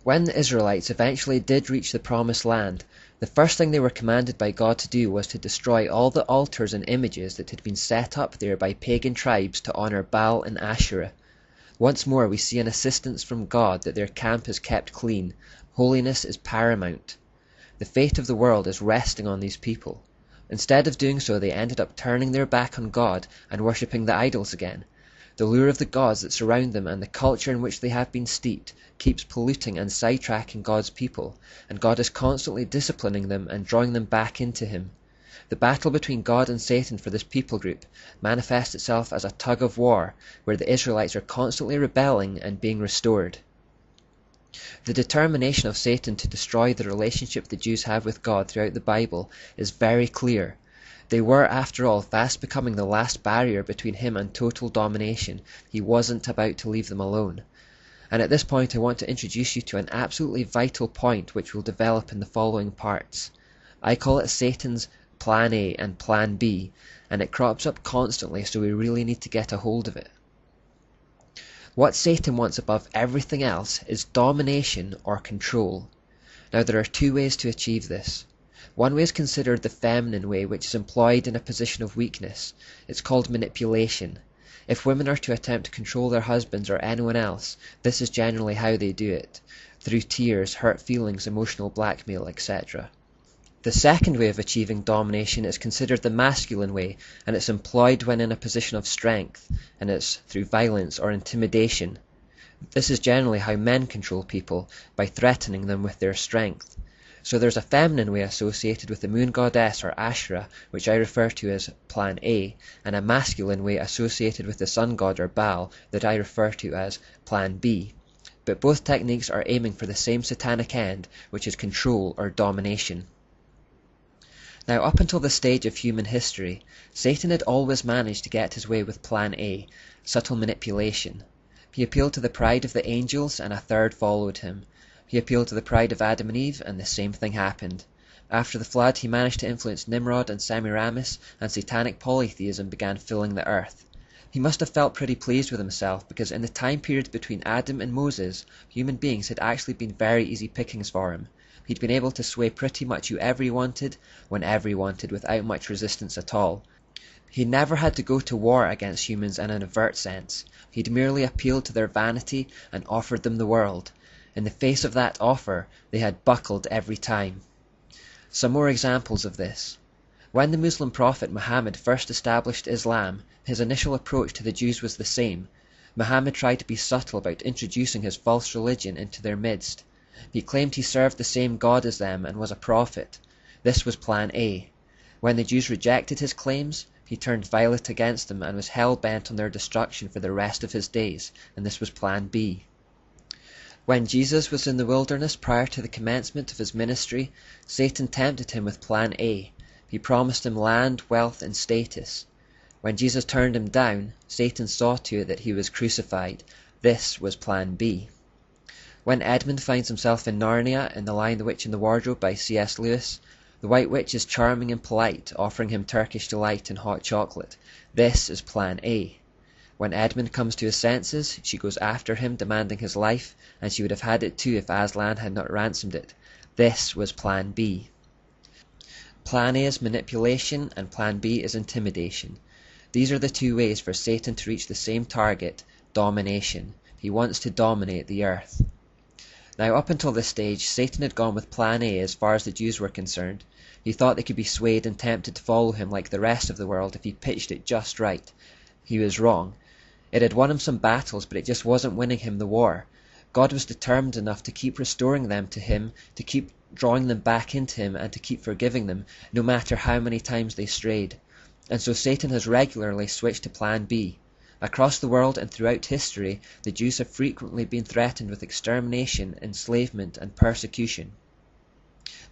When the Israelites eventually did reach the Promised Land, the first thing they were commanded by God to do was to destroy all the altars and images that had been set up there by pagan tribes to honor Baal and Asherah. Once more we see an assistance from God that their camp is kept clean. Holiness is paramount. The fate of the world is resting on these people. Instead of doing so, they ended up turning their back on God and worshipping the idols again. The lure of the gods that surround them and the culture in which they have been steeped keeps polluting and sidetracking God's people, and God is constantly disciplining them and drawing them back into Him. The battle between God and Satan for this people group manifests itself as a tug of war, where the Israelites are constantly rebelling and being restored. The determination of Satan to destroy the relationship the Jews have with God throughout the Bible is very clear. They were, after all, fast becoming the last barrier between him and total domination. He wasn't about to leave them alone. And at this point I want to introduce you to an absolutely vital point which will develop in the following parts. I call it Satan's Plan A and Plan B, and it crops up constantly, so we really need to get a hold of it. What Satan wants above everything else is domination or control. Now there are two ways to achieve this. One way is considered the feminine way, which is employed in a position of weakness. It's called manipulation. If women are to attempt to control their husbands or anyone else, this is generally how they do it, through tears, hurt feelings, emotional blackmail, etc. The second way of achieving domination is considered the masculine way, and it's employed when in a position of strength, and it's through violence or intimidation. This is generally how men control people, by threatening them with their strength. So there's a feminine way associated with the moon goddess or Asherah, which I refer to as Plan A, and a masculine way associated with the sun god or Baal that I refer to as Plan B. But both techniques are aiming for the same satanic end, which is control or domination. Now, up until this stage of human history, Satan had always managed to get his way with Plan A, subtle manipulation. He appealed to the pride of the angels, and a third followed him. He appealed to the pride of Adam and Eve, and the same thing happened. After the flood, he managed to influence Nimrod and Semiramis, and satanic polytheism began filling the earth. He must have felt pretty pleased with himself, because in the time period between Adam and Moses, human beings had actually been very easy pickings for him. He'd been able to sway pretty much whoever he wanted, whenever he wanted, without much resistance at all. He never had to go to war against humans in an overt sense. He'd merely appealed to their vanity and offered them the world. In the face of that offer, they had buckled every time. Some more examples of this. When the Muslim prophet Muhammad first established Islam, his initial approach to the Jews was the same. Muhammad tried to be subtle about introducing his false religion into their midst. He claimed he served the same God as them and was a prophet. This was Plan A. When the Jews rejected his claims, he turned violent against them and was hell-bent on their destruction for the rest of his days, and this was Plan B. When Jesus was in the wilderness prior to the commencement of his ministry, Satan tempted him with Plan A. He promised him land, wealth, and status. When Jesus turned him down, Satan saw to it that he was crucified. This was Plan B. When Edmund finds himself in Narnia in The Lion, the Witch and the Wardrobe by C.S. Lewis, the White Witch is charming and polite, offering him Turkish delight and hot chocolate. This is Plan A. When Edmund comes to his senses, she goes after him, demanding his life, and she would have had it too if Aslan had not ransomed it. This was Plan B. Plan A is manipulation, and Plan B is intimidation. These are the two ways for Satan to reach the same target, domination. He wants to dominate the earth. Now, up until this stage, Satan had gone with Plan A as far as the Jews were concerned. He thought they could be swayed and tempted to follow him like the rest of the world if he pitched it just right. He was wrong. It had won him some battles, but it just wasn't winning him the war. God was determined enough to keep restoring them to him, to keep drawing them back into him, and to keep forgiving them, no matter how many times they strayed. And so Satan has regularly switched to Plan B. Across the world and throughout history, the Jews have frequently been threatened with extermination, enslavement, and persecution.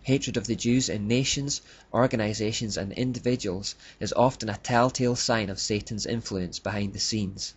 Hatred of the Jews in nations, organizations, and individuals is often a telltale sign of Satan's influence behind the scenes.